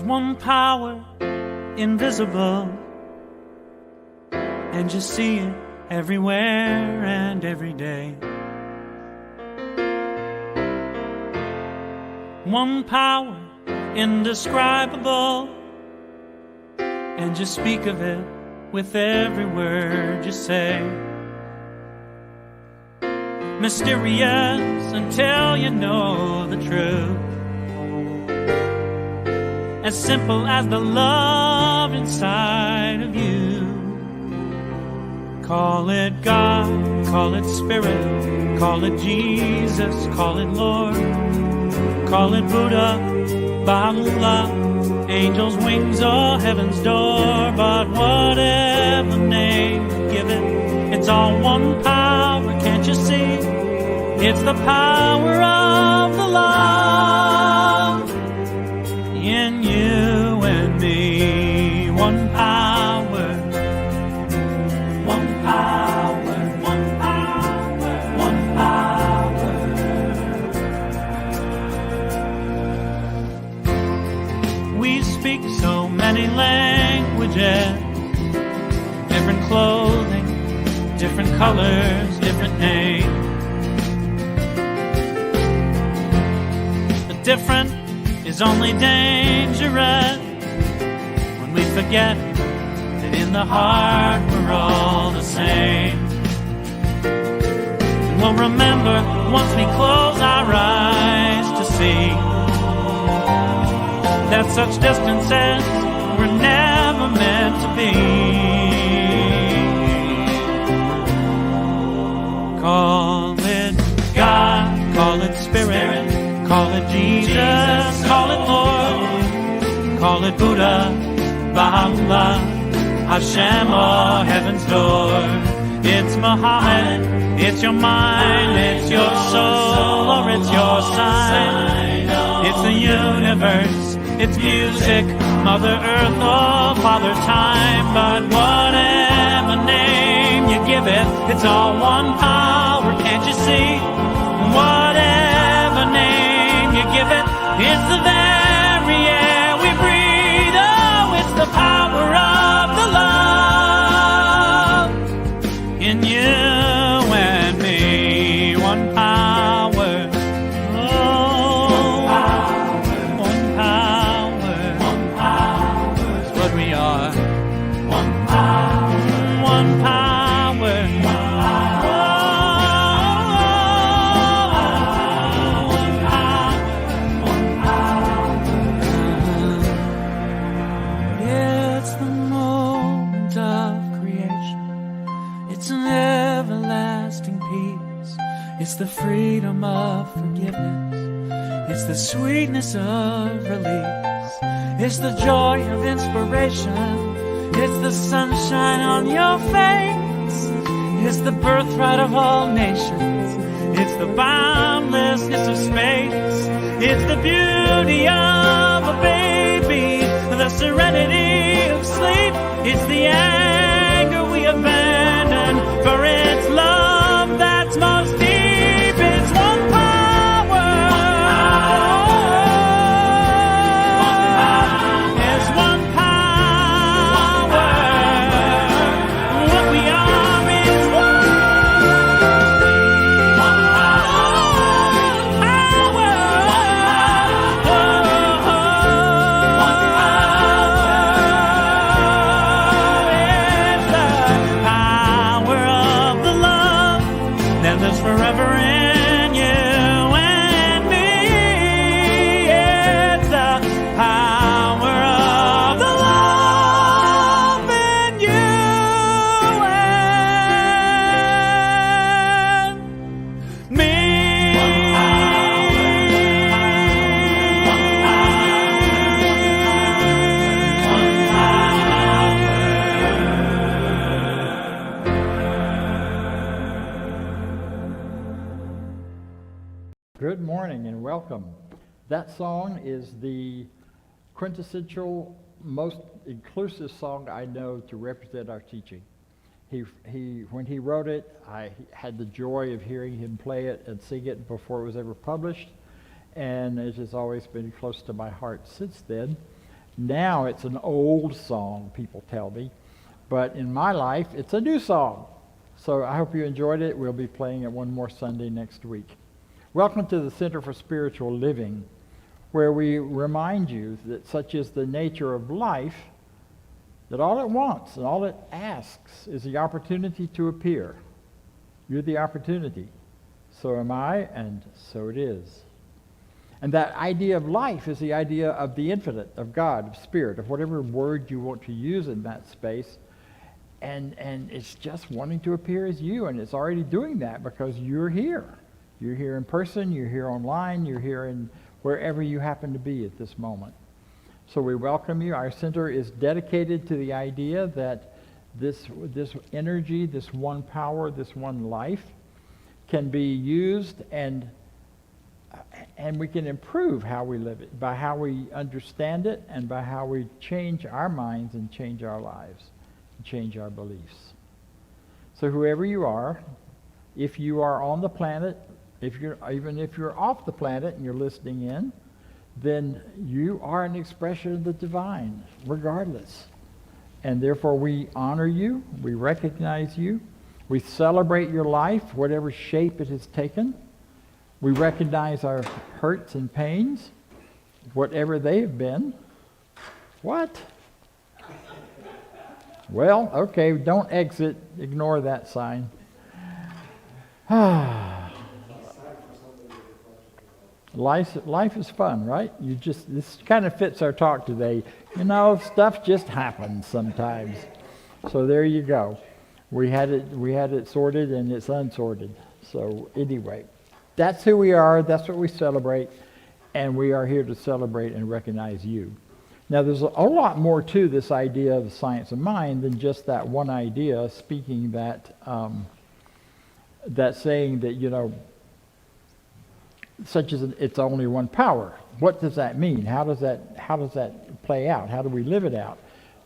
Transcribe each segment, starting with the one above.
One power, invisible, and you see it everywhere and every day. One power, indescribable, and you speak of it with every word you say. Mysterious until you know the truth. As simple as the love inside of you. Call it God, call it Spirit, call it Jesus, call it Lord, call it Buddha, Baha'u'llah, angels' wings or heaven's door. But whatever name you give it, it's all one power, can't you see? It's the power of the love in you and me. One power, one power, one power, one power. We speak so many languages, different clothing, different colors, different names. The different is only dangerous when we forget that in the heart we're all the same. And we'll remember once we close our eyes to see that such distances were never meant to be. Call it God, call it Spirit, call it Jesus, call it Lord, call it Buddha, Baha'u'llah, H.O.M.E or heaven's door. It's Muhammad, it's your mind, it's your soul, or it's your sign. It's the universe, it's music, Mother Earth or Father Time. But whatever name you give it, it's all one power, can't you see? Whatever name you give it, it's the very air we breathe. Oh, it's the power of the love in you and me. One power, oh, one power, is what we are. One power, one power. It's the freedom of forgiveness. It's the sweetness of release. It's the joy of inspiration. It's the sunshine on your face. It's the birthright of all nations. It's the boundlessness of space. It's the beauty of a baby, the serenity of sleep. It's the anger we abandon for Good morning and welcome. That song is the quintessential, most inclusive song I know to represent our teaching. When he wrote it, I had the joy of hearing him play it and sing it before it was ever published, and it has always been close to my heart since then. Now it's an old song, people tell me, but in my life, it's a new song. So I hope you enjoyed it. We'll be playing it one more Sunday next week. Welcome to the Center for Spiritual Living, where we remind you that such is the nature of life, that all it wants and all it asks is the opportunity to appear. You're the opportunity. So am I, and so it is. And that idea of life is the idea of the infinite, of God, of Spirit, of whatever word you want to use in that space. And it's just wanting to appear as you, and it's already doing that because you're here. You're here in person, you're here online, you're here in wherever you happen to be at this moment. So we welcome you. Our center is dedicated to the idea that this energy, this one power, this one life can be used and we can improve how we live it by how we understand it and by how we change our minds and change our lives and change our beliefs. So whoever you are, if you are on the planet, even if you're off the planet and you're listening in, then you are an expression of the divine, regardless. And therefore we honor you, we recognize you, we celebrate your life, whatever shape it has taken. We recognize our hurts and pains, whatever they have been. What? Well, okay, don't exit. Ignore that sign. Life is fun, right? This kind of fits our talk today. You know, stuff just happens sometimes. So there you go. We had it sorted and it's unsorted. So anyway, that's who we are, that's what we celebrate, and we are here to celebrate and recognize you. Now there's a lot more to this idea of the science of mind than just that one idea, speaking that saying that, you know, such as it's only one power. What does that mean? How does that play out? How do we live it out?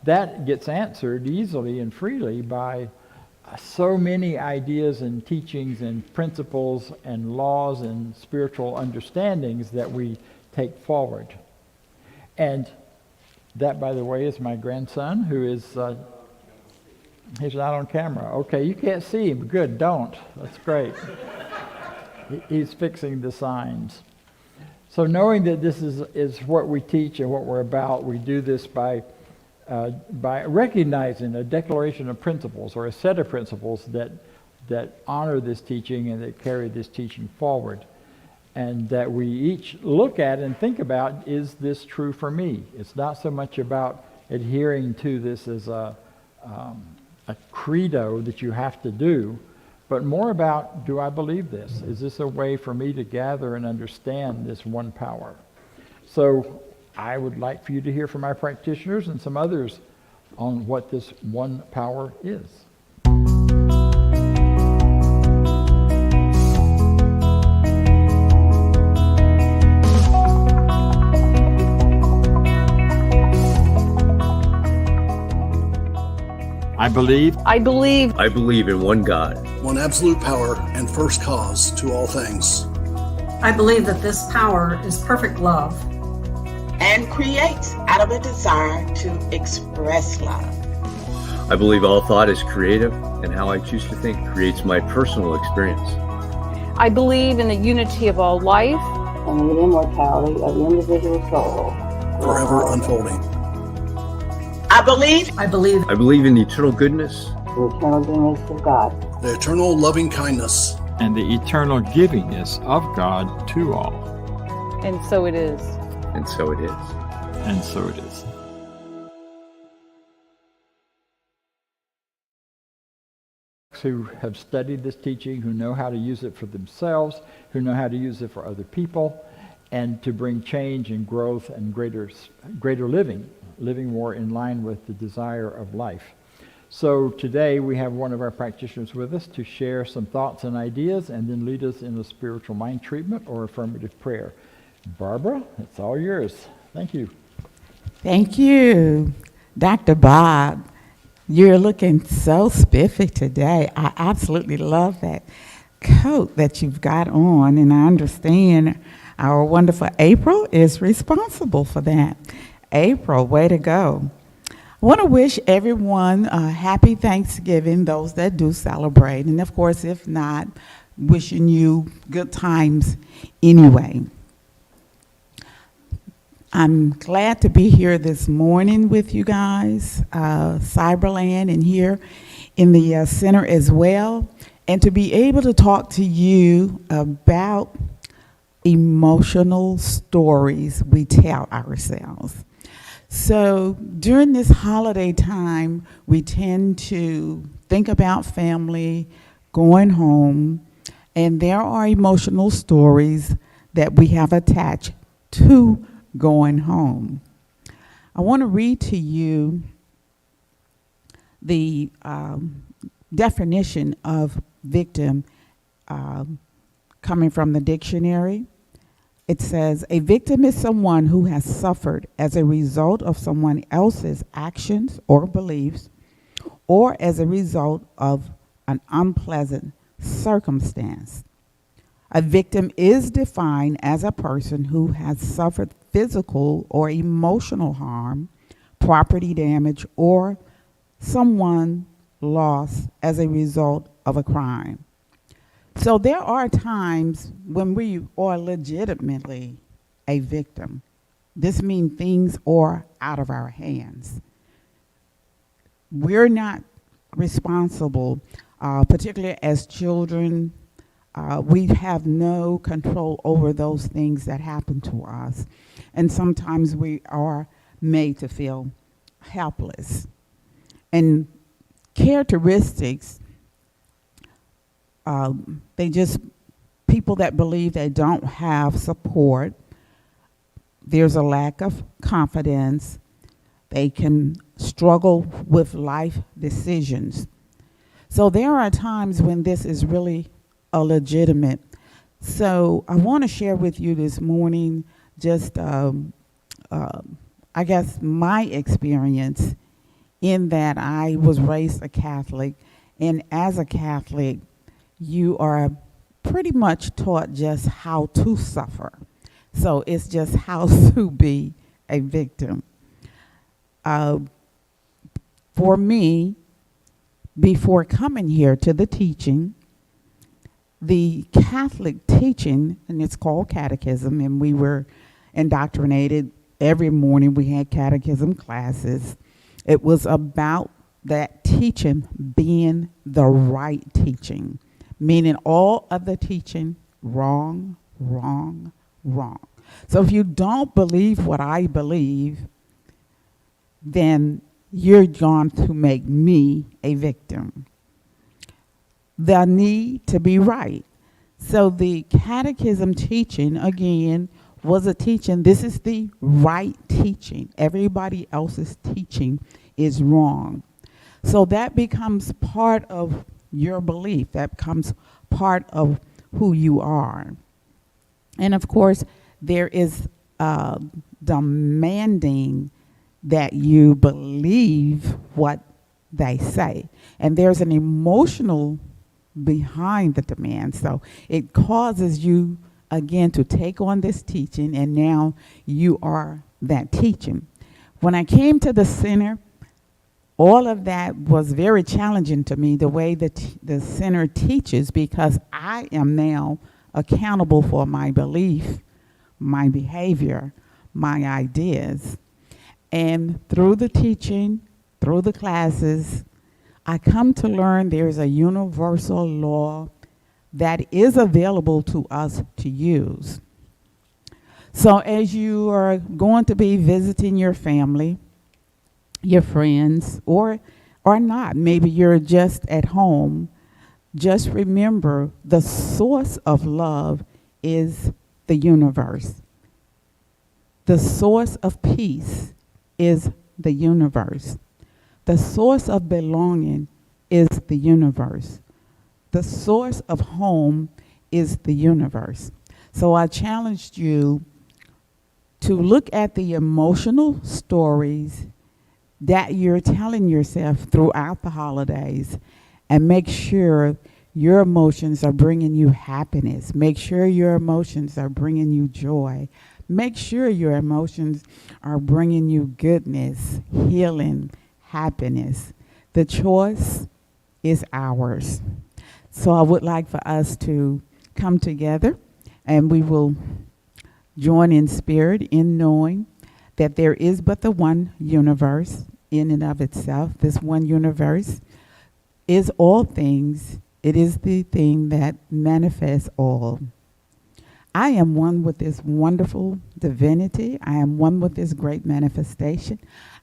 That gets answered easily and freely by so many ideas and teachings and principles and laws and spiritual understandings that we take forward. And that, by the way, is my grandson, who is, he's not on camera. Okay, you can't see him. Good, don't. That's great. He's fixing the signs. So knowing that this is what we teach and what we're about, we do this by recognizing a declaration of principles or a set of principles that honor this teaching and that carry this teaching forward, and that we each look at and think about, is this true for me? It's not so much about adhering to this as a credo that you have to do, but more about, do I believe this? Is this a way for me to gather and understand this one power? So I would like for you to hear from our practitioners and some others on what this one power is. I believe in one God, one absolute power and first cause to all things. I believe that this power is perfect love and creates out of a desire to express love. I believe all thought is creative, and how I choose to think creates my personal experience. I believe in the unity of all life and the immortality of the individual soul, forever unfolding. I believe in the eternal goodness, the eternal goodness of God, the eternal loving kindness, and the eternal givingness of God to all. And so it is. And so it is. And so it is. Who have studied this teaching, who know how to use it for themselves, who know how to use it for other people, and to bring change and growth and greater living more in line with the desire of life. So today we have one of our practitioners with us to share some thoughts and ideas and then lead us in a spiritual mind treatment or affirmative prayer. Barbara, it's all yours. Thank you. Thank you, Dr. Bob. You're looking so spiffy today. I absolutely love that coat that you've got on, and I understand our wonderful April is responsible for that. April, way to go. I want to wish everyone a happy Thanksgiving, those that do celebrate, and of course, if not, wishing you good times anyway. I'm glad to be here this morning with you guys, Cyberland, and here in the center as well, and to be able to talk to you about emotional stories we tell ourselves. So during this holiday time, we tend to think about family, going home, and there are emotional stories that we have attached to going home. I want to read to you the definition of victim coming from the dictionary. It says, a victim is someone who has suffered as a result of someone else's actions or beliefs, or as a result of an unpleasant circumstance. A victim is defined as a person who has suffered physical or emotional harm, property damage, or someone lost as a result of a crime. So there are times when we are legitimately a victim. This means things are out of our hands. We're not responsible, particularly as children. We have no control over those things that happen to us. And sometimes we are made to feel helpless. And characteristics, people that believe they don't have support, there's a lack of confidence, they can struggle with life decisions. So there are times when this is really a legitimate. So I want to share with you this morning just, I guess, my experience in that I was raised a Catholic, and as a Catholic, you are pretty much taught just how to suffer. So it's just how to be a victim. For me, before coming here to the teaching, the Catholic teaching, and it's called catechism, and we were indoctrinated. Every morning we had catechism classes. It was about that teaching being the right teaching, meaning all of the teaching wrong, wrong, wrong. So if you don't believe what I believe, then you're going to make me a victim. The need to be right. So the catechism teaching, again, was a teaching. This is the right teaching. Everybody else's teaching is wrong. So that becomes part of your belief. That becomes part of who you are. And of course, there is demanding that you believe what they say. And there's an emotional behind the demand. So it causes you, again, to take on this teaching, and now you are that teaching. When I came to the center, all of that was very challenging to me, the way that the center teaches, because I am now accountable for my belief, my behavior, my ideas. And through the teaching, through the classes, I come to learn there's a universal law that is available to us to use. So as you are going to be visiting your family, your friends, or not, maybe you're just at home, just remember the source of love is the universe. The source of peace is the universe. The source of belonging is the universe. The source of home is the universe. So I challenged you to look at the emotional stories that you're telling yourself throughout the holidays and make sure your emotions are bringing you happiness. Make sure your emotions are bringing you joy. Make sure your emotions are bringing you goodness, healing, happiness. The choice is ours. So I would like for us to come together, and we will join in spirit in knowing that there is but the one universe in and of itself. This one universe is all things. It is the thing that manifests all. I am one with this wonderful divinity. I am one with this great manifestation.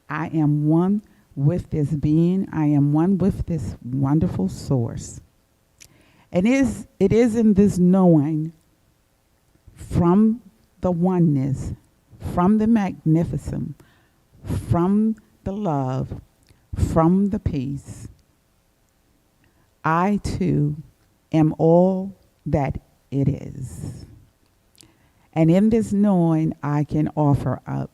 I am one with this being. I am one with this wonderful source. And it is in this knowing from the oneness, from the magnificent, from the love, from the peace, I too am all that it is. And in this knowing, I can offer up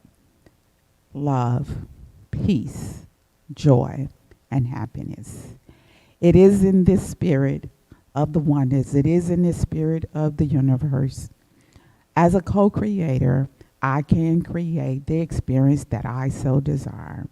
love, peace, joy, and happiness. It is in this spirit of the oneness. It is in this spirit of the universe. As a co-creator, I can create the experience that I so desire.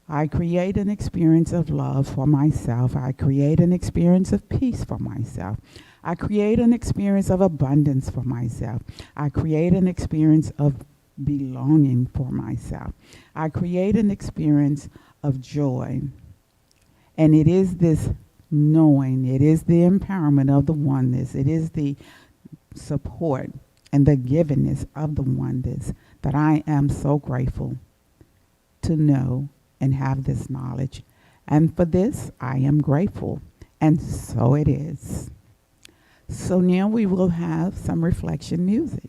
I create an experience of love for myself. I create an experience of peace for myself. I create an experience of abundance for myself. I create an experience of belonging for myself. I create an experience of joy. And it is this knowing, it is the empowerment of the oneness, it is the support and the givenness of the oneness that I am so grateful to know and have this knowledge. And for this, I am grateful. And so it is. So now we will have some reflection music.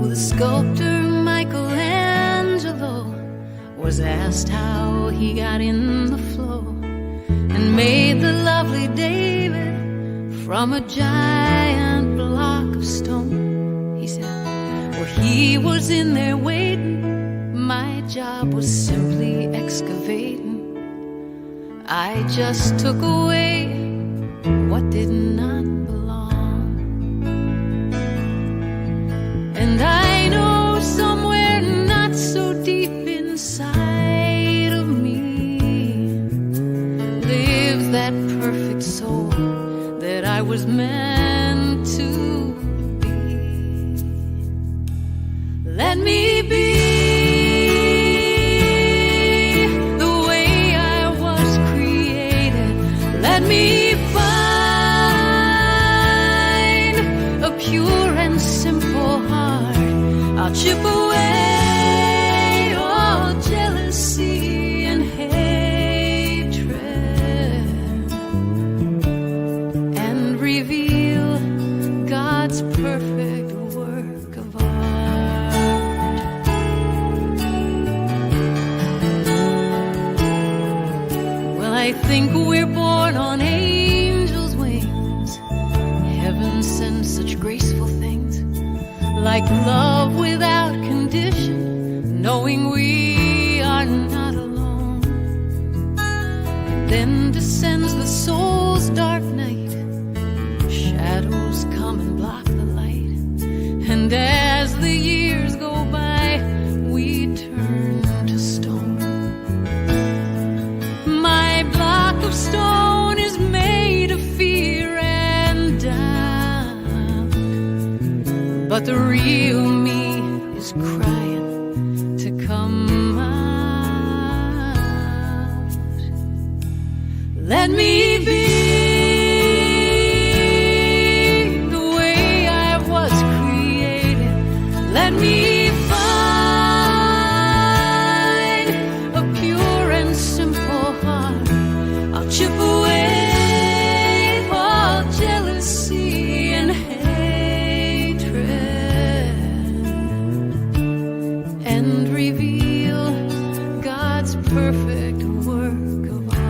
The sculptor Michelangelo was asked how he got in the flow and made the lovely David from a giant block of stone. He said, well, he was in there waiting. My job was simply excavating. I just took away what did not belong. And I know somewhere not so deep inside of me lives that perfect soul that I was meant to be. Let me be the way I was created. Let me find a pure and simple heart. I'll chip away all jealousy and hatred and reveal God's perfect work of art. Well, I think we're born on angels' wings. Heaven sends such graceful things, like love without condition, knowing we are not alone. Then descends the soul's dark night, shadows come and block the light, and as the years go by, we turn to stone. My block of stone is made of fear and doubt, but the real me is crying to come Let me be the way I was created. Let me find a pure and simple heart. I'll chip away all jealousy and hatred and reveal God's perfect work of art.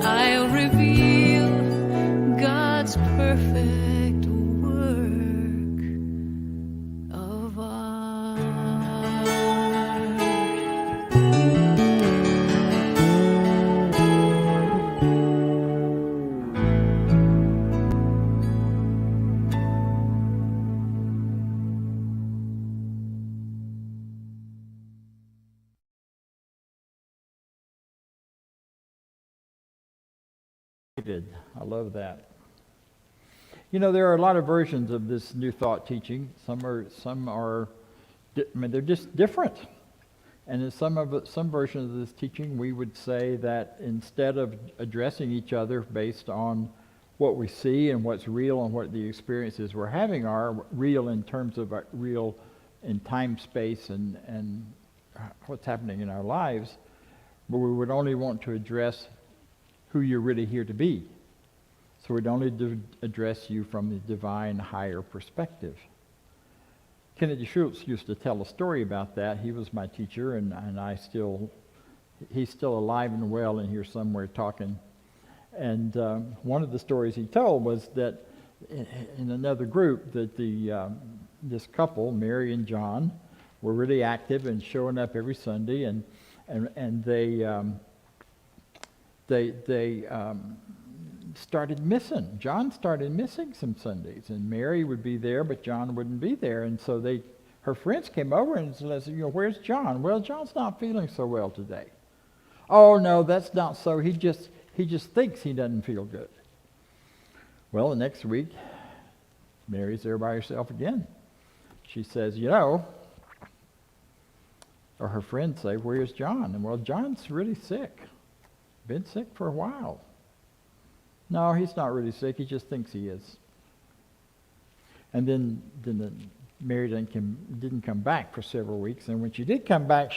I'll reveal God's perfect work of art. I love that. You know, there are a lot of versions of this New Thought teaching. Some are, they're just different. And in some versions of this teaching, we would say that instead of addressing each other based on what we see and what's real and what the experiences we're having are real in terms of real in time, space, and what's happening in our lives, but we would only want to address who you're really here to be. So we'd only address you from the divine higher perspective. Kennedy Schultz used to tell a story about that. He was my teacher, and he's still alive and well in here somewhere talking. And one of the stories he told was that in another group that this couple, Mary and John, were really active and showing up every Sunday, and they started missing. John started missing some Sundays, and Mary would be there, but John wouldn't be there. And so her friends came over and said, "Where's John?" "Well, John's not feeling so well today." "Oh no, that's not so. He just thinks he doesn't feel good." Well, the next week, Mary's there by herself again. She says, or her friends say, "Where's John?" And well, John's really sick. Been sick for a while. "No, he's not really sick. He just thinks he is." And then Mary didn't come back for several weeks. And when she did come back,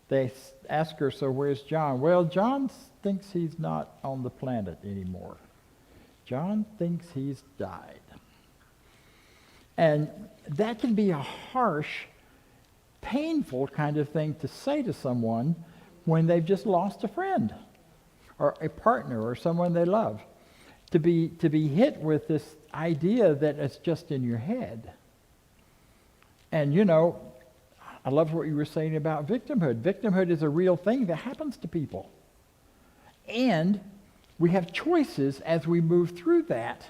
they asked her, "So where's John?" "Well, John thinks he's not on the planet anymore. John thinks he's died." And that can be a harsh, painful kind of thing to say to someone when they've just lost a friend or a partner or someone they love, to be hit with this idea that it's just in your head. And I love what you were saying about victimhood. Victimhood is a real thing that happens to people. And we have choices as we move through that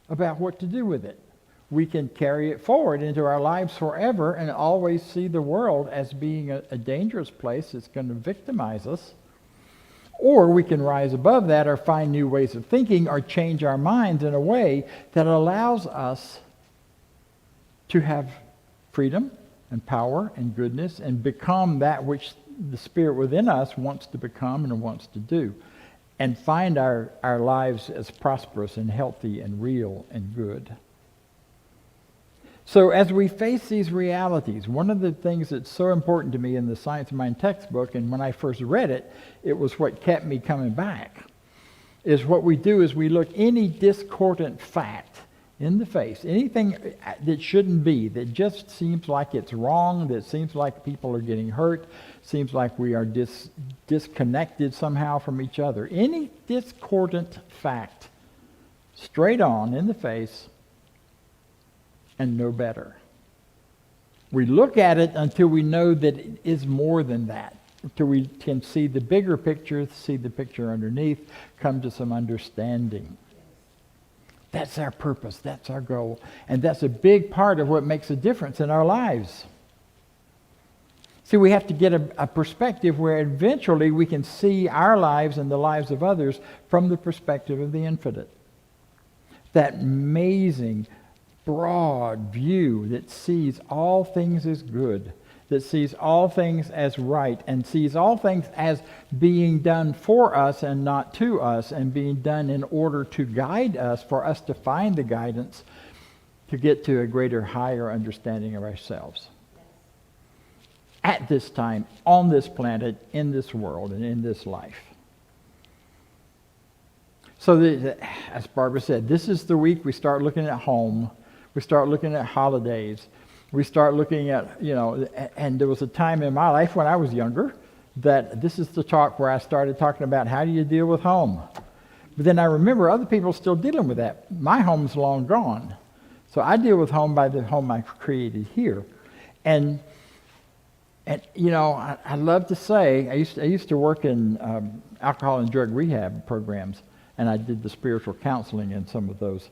about what to do with it. We can carry it forward into our lives forever and always see the world as being a dangerous place that's going to victimize us. Or we can rise above that or find new ways of thinking or change our minds in a way that allows us to have freedom and power and goodness and become that which the Spirit within us wants to become and wants to do, and find our lives as prosperous and healthy and real and good. So as we face these realities, one of the things that's so important to me in the Science of Mind textbook, and when I first read it, it was what kept me coming back, is what we do is we look any discordant fact in the face, anything that shouldn't be, that just seems like it's wrong, that seems like people are getting hurt, seems like we are disconnected somehow from each other. Any discordant fact, straight on in the face, and no better. We look at it until we know that it is more than that, until we can see the bigger picture, see the picture underneath, come to some understanding. That's our purpose, that's our goal, and that's a big part of what makes a difference in our lives. See, we have to get a perspective where eventually we can see our lives and the lives of others from the perspective of the infinite. That amazing broad view that sees all things as good that sees all things as right and sees all things as being done for us and not to us, and being done in order to guide us, for us to find the guidance to get to a greater, higher understanding of ourselves. At this time, on this planet, in this world, and in this life. So, as Barbara said, this is the week we start looking at home. We start looking at holidays. We start looking at, and there was a time in my life when I was younger that this is the talk where I started talking about how do you deal with home. But then I remember other people still dealing with that. My home's long gone. So I deal with home by the home I've created here. And I love to say, I used to work in alcohol and drug rehab programs, and I did the spiritual counseling in some of those.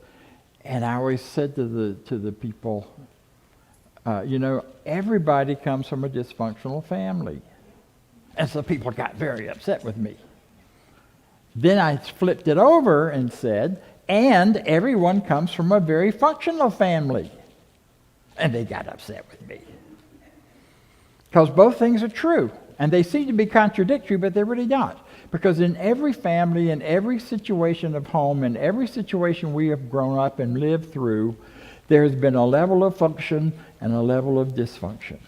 And I always said to the people, everybody comes from a dysfunctional family. And so people got very upset with me. Then I flipped it over and said, and everyone comes from a very functional family. And they got upset with me. Because both things are true. And they seem to be contradictory, but they're really not. Because in every family, in every situation of home, in every situation we have grown up and lived through, there has been a level of function and a level of dysfunction.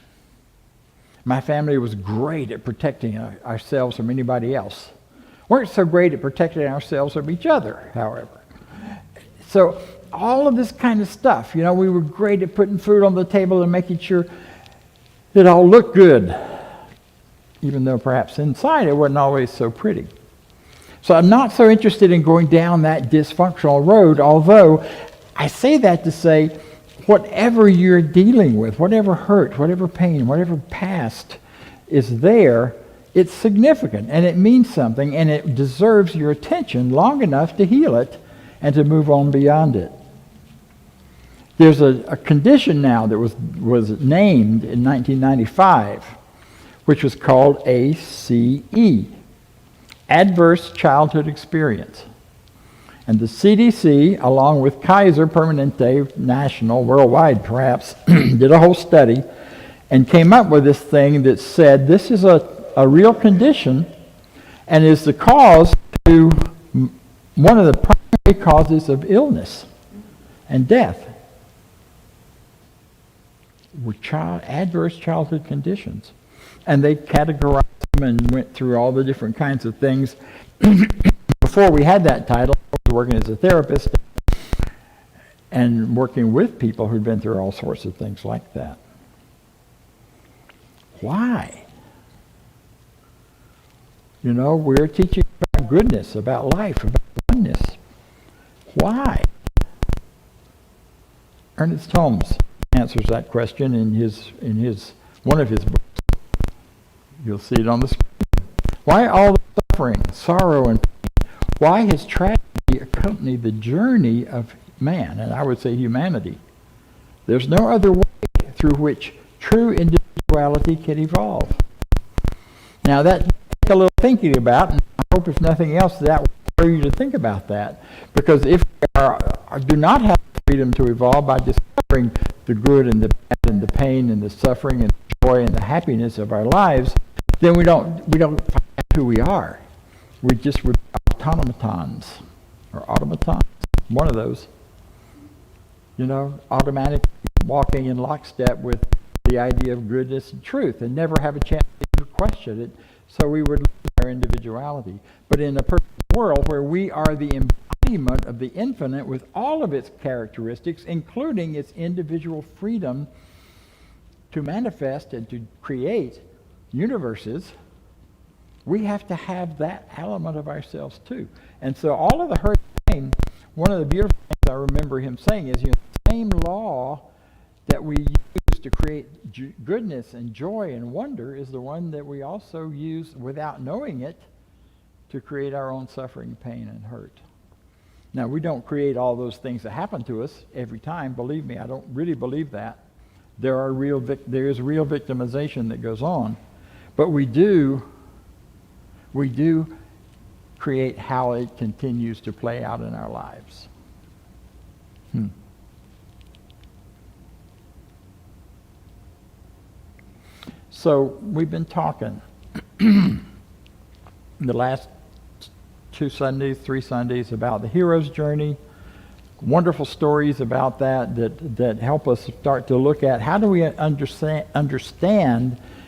My family was great at protecting ourselves from anybody else. Weren't so great at protecting ourselves from each other, however. So all of this kind of stuff, we were great at putting food on the table and making sure it all looked good, even though perhaps inside it wasn't always so pretty. So I'm not so interested in going down that dysfunctional road, although I say that to say whatever you're dealing with, whatever hurt, whatever pain, whatever past is there, it's significant and it means something and it deserves your attention long enough to heal it and to move on beyond it. There's a condition now that was named in 1995, which was called ACE, Adverse Childhood Experience. And the CDC, along with Kaiser Permanente, national, worldwide perhaps, did a whole study and came up with this thing that said this is a real condition and is the cause to one of the primary causes of illness and death. Were adverse childhood conditions. And they categorized them and went through all the different kinds of things. Before we had that title, I was working as a therapist and working with people who'd been through all sorts of things like that. Why? We're teaching about goodness, about life, about oneness. Why? Ernest Holmes answers that question in one of his books. You'll see it on the screen. Why all the suffering, sorrow, and pain? Why has tragedy accompanied the journey of man, and I would say humanity? There's no other way through which true individuality can evolve. Now that takes a little thinking about, and I hope if nothing else that will spur you to think about that. Because if we do not have the freedom to evolve by discovering the good and the bad and the pain and the suffering and the joy and the happiness of our lives, then we don't find out who we are. We're automatons, or automatons, one of those. Automatically walking in lockstep with the idea of goodness and truth and never have a chance to question it, so we would lose our individuality. But in a perfect world where we are the embodiment of the infinite with all of its characteristics, including its individual freedom to manifest and to create universes, we have to have that element of ourselves too. And so all of the hurt and pain, one of the beautiful things I remember him saying is, the same law that we use to create goodness and joy and wonder is the one that we also use without knowing it to create our own suffering, pain, and hurt. Now, we don't create all those things that happen to us every time. Believe me, I don't really believe that. There is real victimization that goes on. But we do create how it continues to play out in our lives. So we've been talking the last 2 Sundays, 3 Sundays about the hero's journey. Wonderful stories about that help us start to look at how do we understand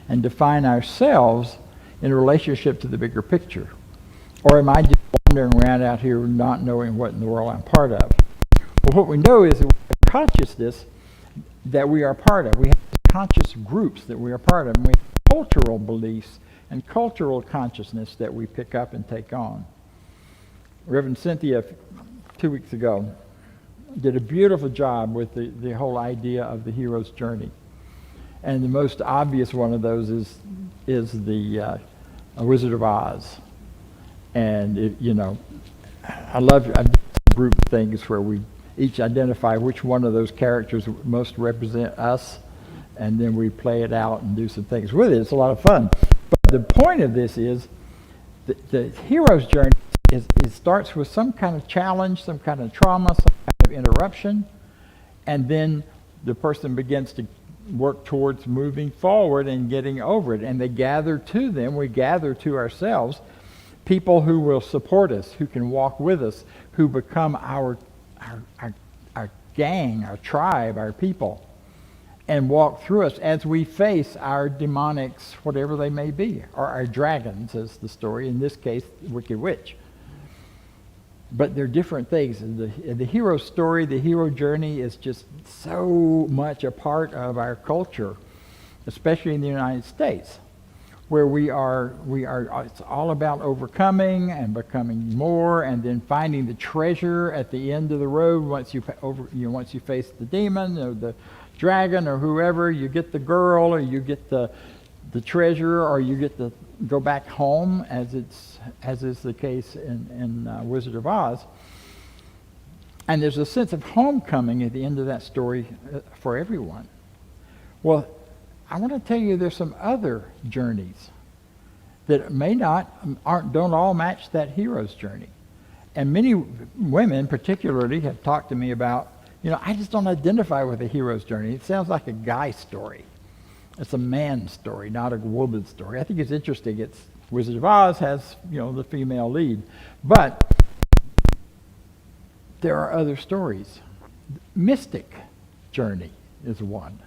and define ourselves in relationship to the bigger picture. Or am I just wandering around out here not knowing what in the world I'm part of? Well, what we know is that we have consciousness that we are part of. We have conscious groups that we are part of. And we have cultural beliefs and cultural consciousness that we pick up and take on. Reverend Cynthia, 2 weeks ago, did a beautiful job with the whole idea of the hero's journey. And the most obvious one of those is the Wizard of Oz. And, I love group things where we each identify which one of those characters most represent us, and then we play it out and do some things with it. It's a lot of fun. But the point of this is the hero's journey it starts with some kind of challenge, some kind of trauma, some kind of interruption, and then the person begins to work towards moving forward and getting over it. And they gather to them, we gather to ourselves, people who will support us, who can walk with us, who become our gang, our tribe, our people, and walk through us as we face our demonics, whatever they may be, or our dragons, as the story, in this case, Wicked Witch. But they're different things. The hero story, the hero journey is just so much a part of our culture, especially in the United States, where we are. It's all about overcoming and becoming more, and then finding the treasure at the end of the road. Once you face the demon or the dragon or whoever, you get the girl, or you get the treasure, or you get to go back home, as is the case in Wizard of Oz. And there's a sense of homecoming at the end of that story for everyone. Well, I want to tell you there's some other journeys that don't all match that hero's journey. And many women particularly have talked to me about, I just don't identify with the hero's journey. It sounds like a guy story. It's a man story, not a woman story. I think it's interesting. It's Wizard of Oz has, the female lead. But there are other stories. Mystic journey is one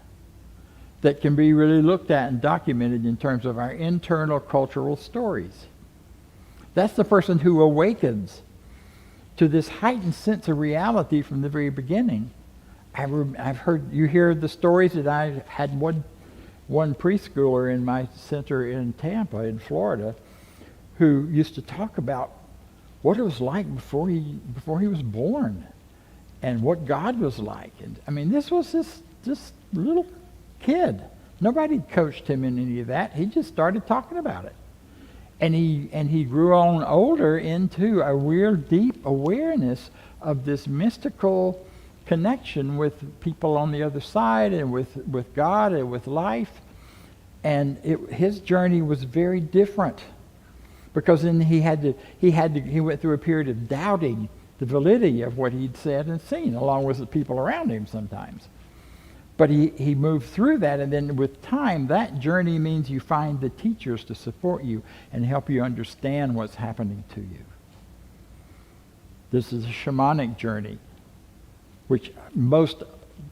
that can be really looked at and documented in terms of our internal cultural stories. That's the person who awakens to this heightened sense of reality from the very beginning. I've heard you hear the stories that I had one preschooler in my center in Tampa, in Florida, who used to talk about what it was like before he was born, and what God was like. And this was this little kid. Nobody coached him in any of that. He just started talking about it, and he grew on older into a real deep awareness of this mystical connection with people on the other side, and with God and with life. And his journey was very different, because then he went through a period of doubting the validity of what he'd said and seen, along with the people around him sometimes. But he moved through that, and then with time, that journey means you find the teachers to support you and help you understand what's happening to you. This is a shamanic journey, which most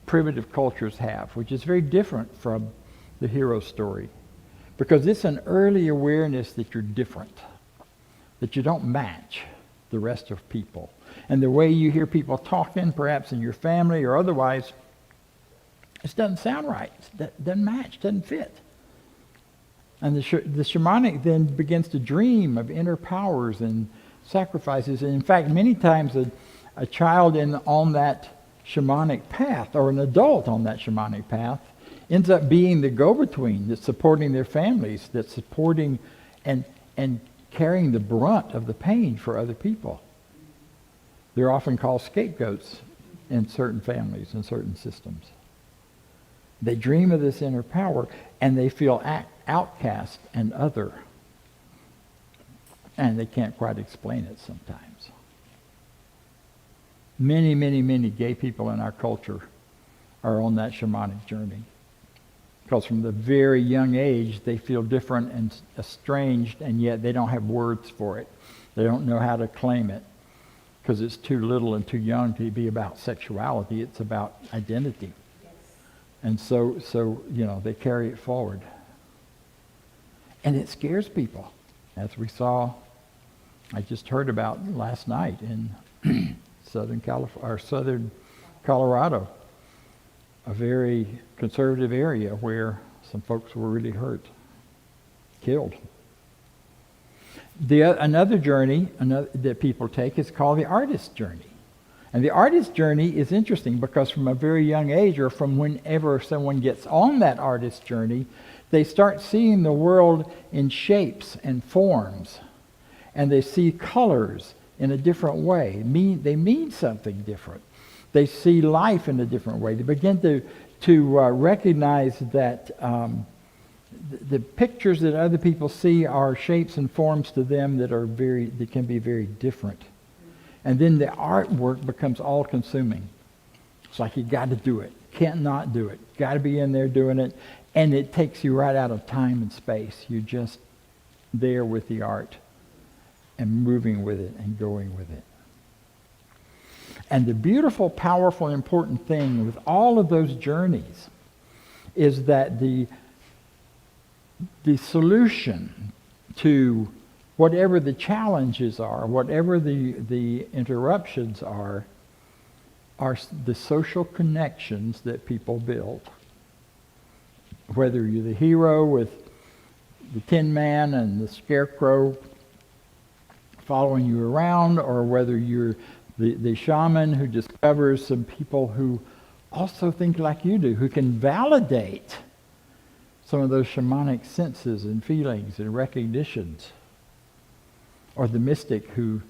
primitive cultures have, which is very different from the hero story, because it's an early awareness that you're different, that you don't match the rest of people. And the way you hear people talking, perhaps in your family or otherwise, it doesn't sound right, doesn't match, doesn't fit. And the shamanic then begins to dream of inner powers and sacrifices. And in fact, many times a child on that shamanic path, or an adult on that shamanic path, ends up being the go-between that's supporting their families, that's supporting and carrying the brunt of the pain for other people. They're often called scapegoats in certain families and certain systems. They dream of this inner power, and they feel outcast and other. And they can't quite explain it sometimes. Many, many, many gay people in our culture are on that shamanic journey. Because from the very young age, they feel different and estranged, and yet they don't have words for it. They don't know how to claim it because it's too little and too young to be about sexuality. It's about identity. Yes. And so they carry it forward. And it scares people, as we saw, I just heard about last night in Southern Colorado, a very conservative area where some folks were really hurt, killed. Another journey that people take is called the artist's journey. And the artist's journey is interesting because from a very young age, or from whenever someone gets on that artist's journey, they start seeing the world in shapes and forms. And they see colors in a different way. They mean something different. They see life in a different way. They begin to recognize that the pictures that other people see are shapes and forms to them that can be very different. And then the artwork becomes all-consuming. It's like you got to do it, can't not do it, got to be in there doing it, and it takes you right out of time and space. You're just there with the art and moving with it and going with it. And the beautiful, powerful, important thing with all of those journeys is that the solution to whatever the challenges are, whatever the interruptions are the social connections that people build. Whether you're the hero with the Tin Man and the Scarecrow following you around, or whether you're the shaman who discovers some people who also think like you do, who can validate some of those shamanic senses and feelings and recognitions, or the mystic who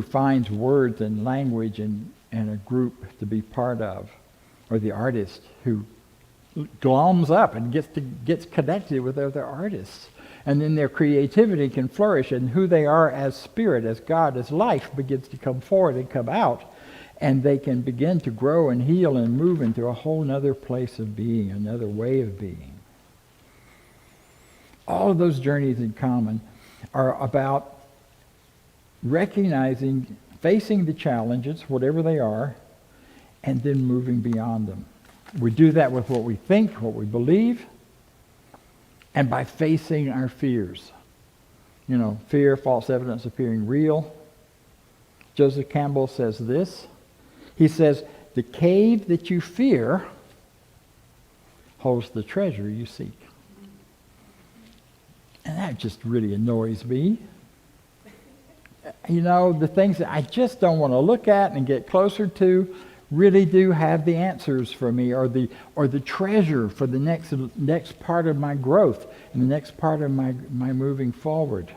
finds words and language and a group to be part of, or the artist who gloms up and gets connected with other artists. And then their creativity can flourish, and who they are as spirit, as God, as life begins to come forward and come out, and they can begin to grow and heal and move into a whole other place of being, another way of being. All of those journeys in common are about recognizing, facing the challenges, whatever they are, and then moving beyond them. We do that with what we think, what we believe, and by facing our fears. Fear, false evidence appearing real. Joseph Campbell says this. He says, the cave that you fear holds the treasure you seek. And that just really annoys me. The things that I just don't want to look at and get closer to really do have the answers for me, or the treasure for the next part of my growth and the next part of my moving forward.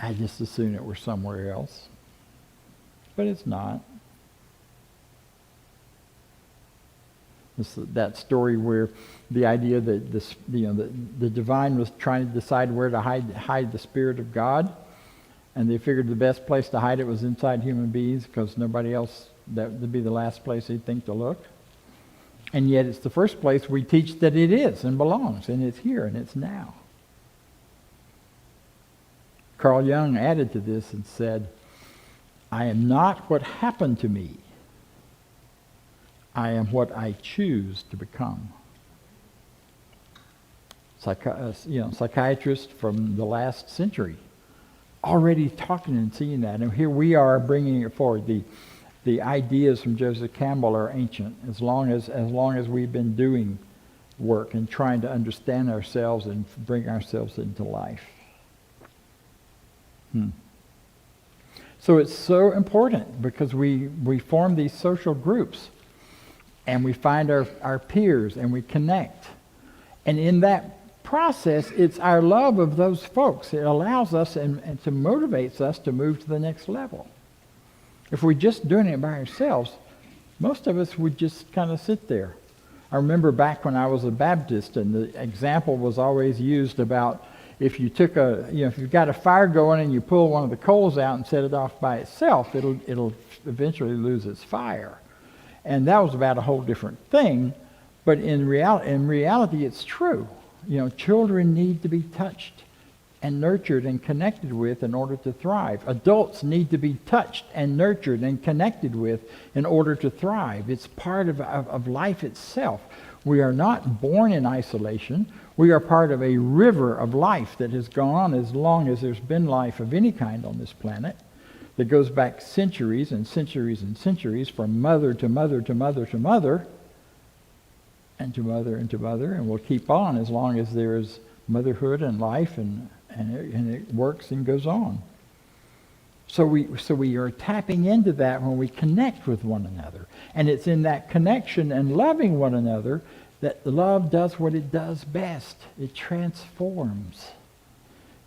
I just assume it were somewhere else, but it's not. That story where the idea that the divine was trying to decide where to hide the Spirit of God. And they figured the best place to hide it was inside human beings, because nobody else, that would be the last place they'd think to look. And yet it's the first place we teach that it is and belongs, and it's here and it's now. Carl Jung added to this and said, I am not what happened to me. I am what I choose to become. Psychiatrist from the last century, already talking and seeing that. And here we are bringing it forward. The ideas from Joseph Campbell are ancient, as long as we've been doing work and trying to understand ourselves and bring ourselves into life. So it's so important, because we form these social groups, and we find our peers, and we connect. And in that process, it's our love of those folks. It allows us and to motivates us to move to the next level. If we're just doing it by ourselves, most of us would just kind of sit there. I remember back when I was a Baptist, and the example was always used about if you took if you've got a fire going and you pull one of the coals out and set it off by itself, it'll eventually lose its fire. And that was about a whole different thing. But in reality, it's true. Children need to be touched and nurtured and connected with in order to thrive. Adults need to be touched and nurtured and connected with in order to thrive. It's part of life itself. We are not born in isolation. We are part of a river of life that has gone on as long as there's been life of any kind on this planet, that goes back centuries and centuries and centuries, from mother to mother to mother to mother, and to mother and to mother, and will keep on as long as there is motherhood and life, and it works and goes on. So we are tapping into that when we connect with one another. And it's in that connection and loving one another that love does what it does best. It transforms.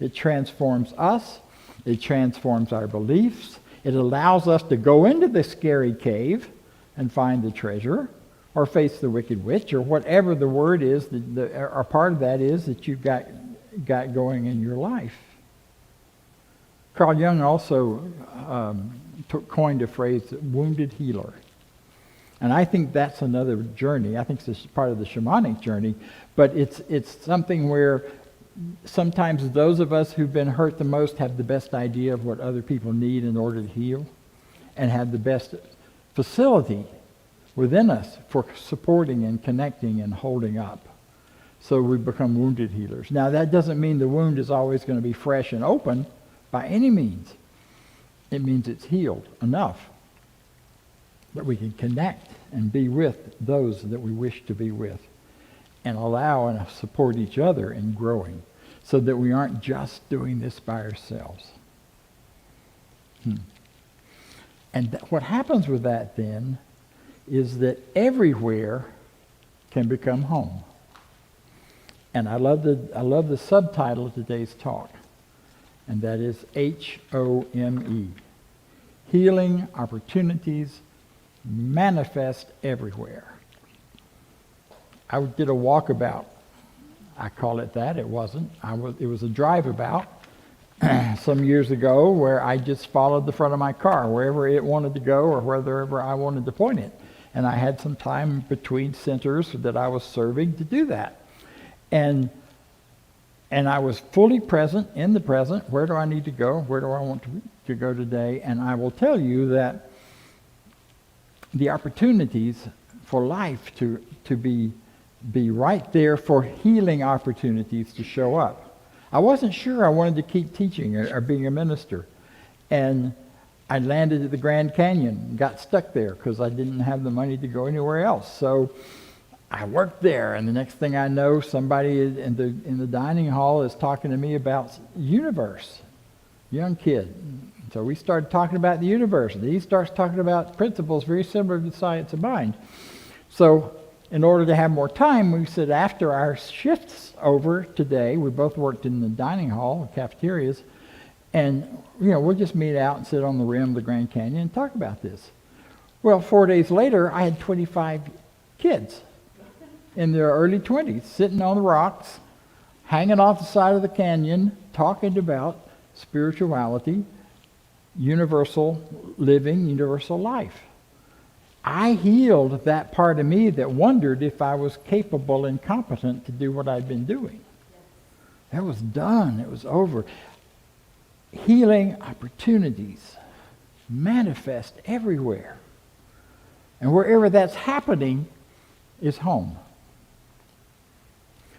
It transforms us. It transforms our beliefs. It allows us to go into the scary cave and find the treasure, or face the wicked witch, or whatever the word is, or part of that is that you've got going in your life. Carl Jung also coined a phrase, wounded healer. And I think that's another journey. I think it's part of the shamanic journey, but it's something where sometimes those of us who've been hurt the most have the best idea of what other people need in order to heal, and have the best facility within us for supporting and connecting and holding up. So we become wounded healers. Now that doesn't mean the wound is always going to be fresh and open by any means. It means it's healed enough that we can connect and be with those that we wish to be with, and allow and support each other in growing, so that we aren't just doing this by ourselves. And what happens with that then is that everywhere can become home. And I love the subtitle of today's talk, and that is H.O.M.E. Healing opportunities manifest everywhere. I did a walkabout. I call it that. It wasn't. It was a drive-about some years ago, where I just followed the front of my car wherever it wanted to go, or wherever I wanted to point it. And I had some time between centers that I was serving to do that. And I was fully present in the present. Where do I need to go? Where do I want to go today? And I will tell you that the opportunities for life to be right there, for healing opportunities to show up. I wasn't sure I wanted to keep teaching or being a minister. And I landed at the Grand Canyon, got stuck there because I didn't have the money to go anywhere else. So I worked there, and the next thing I know, somebody in the dining hall is talking to me about universe, young kid. So we started talking about the universe, and he starts talking about principles very similar to the science of mind. So in order to have more time, we said after our shifts over today, we both worked in the dining hall, cafeterias, and we'll just meet out and sit on the rim of the Grand Canyon and talk about this. Well, 4 days later, I had 25 kids in their early 20s sitting on the rocks, hanging off the side of the canyon, talking about spirituality, universal living, universal life. I healed that part of me that wondered if I was capable and competent to do what I'd been doing. That was done. It was over. Healing opportunities manifest everywhere. And wherever that's happening is home.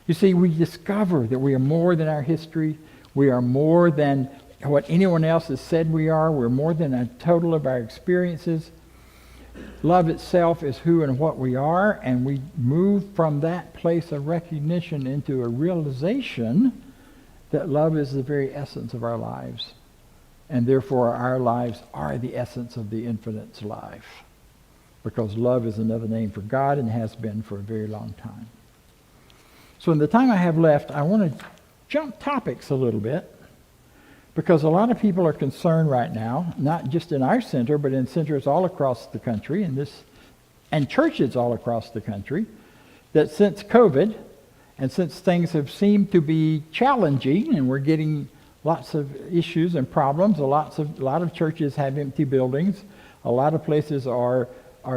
You see, we discover that we are more than our history. We are more than what anyone else has said we are. We're more than a total of our experiences. Love itself is who and what we are, and we move from that place of recognition into a realization that love is the very essence of our lives, and therefore our lives are the essence of the infinite's life, because love is another name for God and has been for a very long time. So in the time I have left, I want to jump topics a little bit, because a lot of people are concerned right now, not just in our center, but in centers all across the country, and churches all across the country, that since COVID, and since things have seemed to be challenging, and we're getting lots of issues and problems, a lot of churches have empty buildings, a lot of places are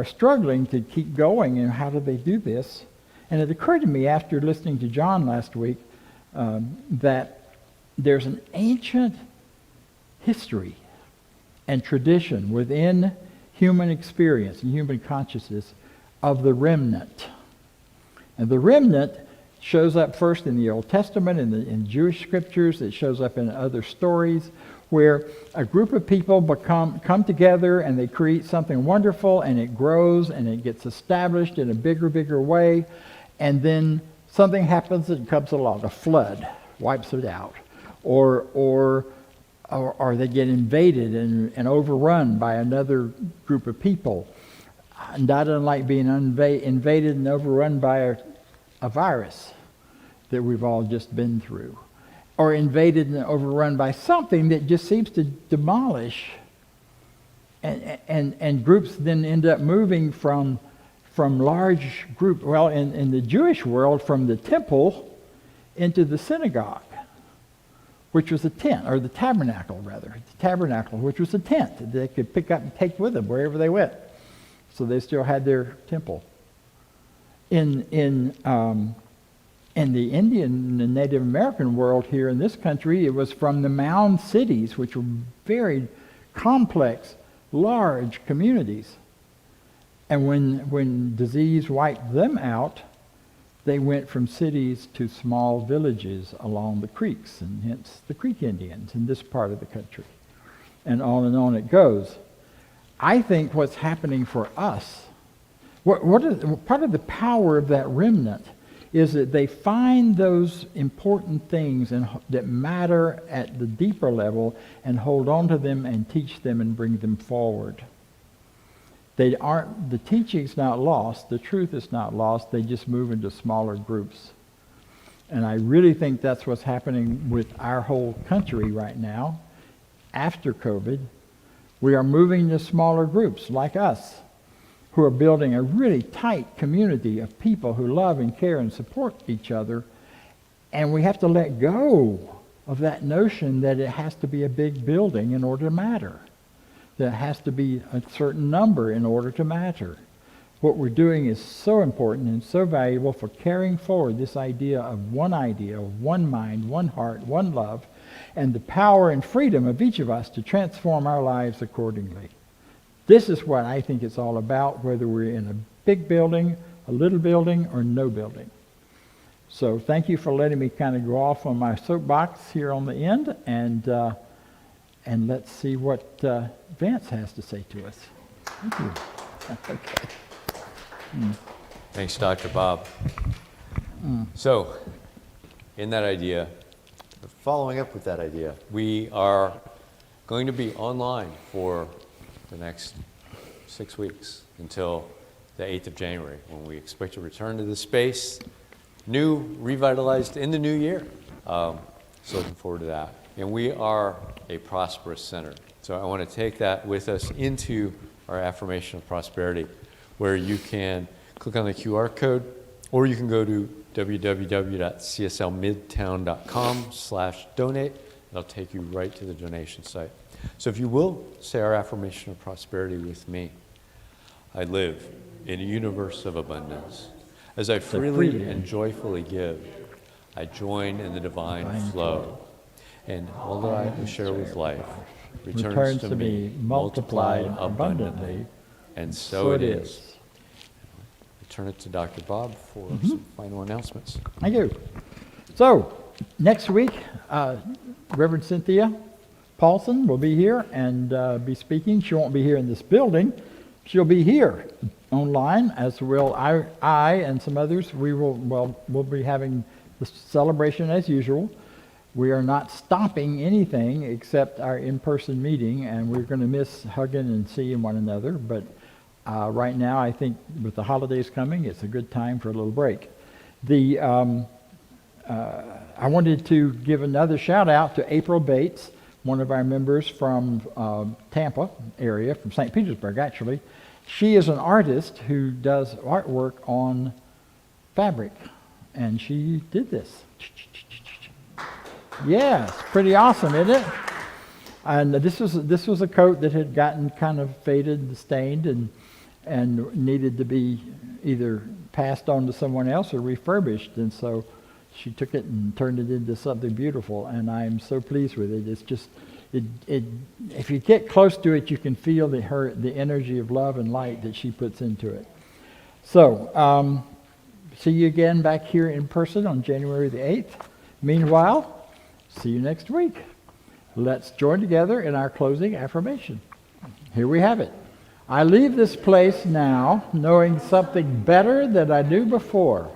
struggling to keep going, and how do they do this? And it occurred to me after listening to John last week that there's an ancient history and tradition within human experience and human consciousness of the remnant. And the remnant shows up first in the Old Testament, in Jewish scriptures. It shows up in other stories where a group of people come together and they create something wonderful, and it grows and it gets established in a bigger way. And then something happens that comes along, a flood wipes it out, or they get invaded and overrun by another group of people. Not unlike being invaded and overrun by a virus that we've all just been through, or invaded and overrun by something that just seems to demolish, and groups then end up moving from large group, well, in the Jewish world, from the temple into the synagogue, which was a tent, or the tabernacle, which was a tent that they could pick up and take with them wherever they went. So they still had their temple. In the Indian and Native American world here in this country, it was from the mound cities, which were very complex, large communities. And when disease wiped them out, they went from cities to small villages along the creeks, and hence the Creek Indians in this part of the country. And on it goes. I think what's happening for us, part of the power of that remnant is that they find those important things that matter at the deeper level and hold on to them and teach them and bring them forward. The teaching's not lost, the truth is not lost, they just move into smaller groups. And I really think that's what's happening with our whole country right now. After COVID, we are moving to smaller groups like us, who are building a really tight community of people who love and care and support each other. And we have to let go of that notion that it has to be a big building in order to matter. That it has to be a certain number in order to matter. What we're doing is so important and so valuable for carrying forward this idea, one mind, one heart, one love, and the power and freedom of each of us to transform our lives accordingly. This is what I think it's all about, whether we're in a big building, a little building, or no building. So thank you for letting me kind of go off on my soapbox here on the end, and let's see what Vance has to say to us. Thank you. Okay. Thanks, Dr. Bob. So, in that idea, following up with that idea, we are going to be online for the next 6 weeks until the 8th of January, when we expect to return to the space, new, revitalized in the new year. So looking forward to that. And we are a prosperous center. So I want to take that with us into our affirmation of prosperity, where you can click on the QR code, or you can go to www.cslmidtown.com/donate. It'll take you right to the donation site. So if you will, say our affirmation of prosperity with me. I live in a universe of abundance. As I freely and joyfully give, I join in the divine flow. And all that I share with life returns to me multiplied abundantly. And so it is. I turn it to Dr. Bob for some final announcements. Thank you. So, next week, Reverend Cynthia Paulson will be here and be speaking. She won't be here in this building. She'll be here online, as will I and some others. We'll be having the celebration as usual. We are not stopping anything except our in-person meeting, and we're going to miss hugging and seeing one another. But right now, I think with the holidays coming, it's a good time for a little break. I wanted to give another shout out to April Bates, one of our members from Tampa area, from St. Petersburg actually. She is an artist who does artwork on fabric, and she did this. Yeah, it's pretty awesome, isn't it? And this was a coat that had gotten kind of faded and stained, and needed to be either passed on to someone else or refurbished. And so she took it and turned it into something beautiful, and I'm so pleased with it. It's just, if you get close to it, you can feel the energy of love and light that she puts into it. So, see you again back here in person on January the 8th. Meanwhile, see you next week. Let's join together in our closing affirmation. Here we have it. I leave this place now knowing something better than I knew before.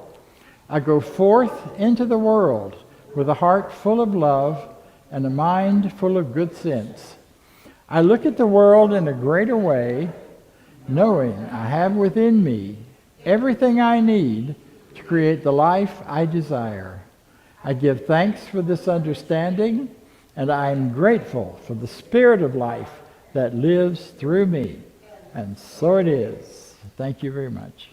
I go forth into the world with a heart full of love and a mind full of good sense. I look at the world in a greater way, knowing I have within me everything I need to create the life I desire. I give thanks for this understanding, and I am grateful for the spirit of life that lives through me. And so it is. Thank you very much.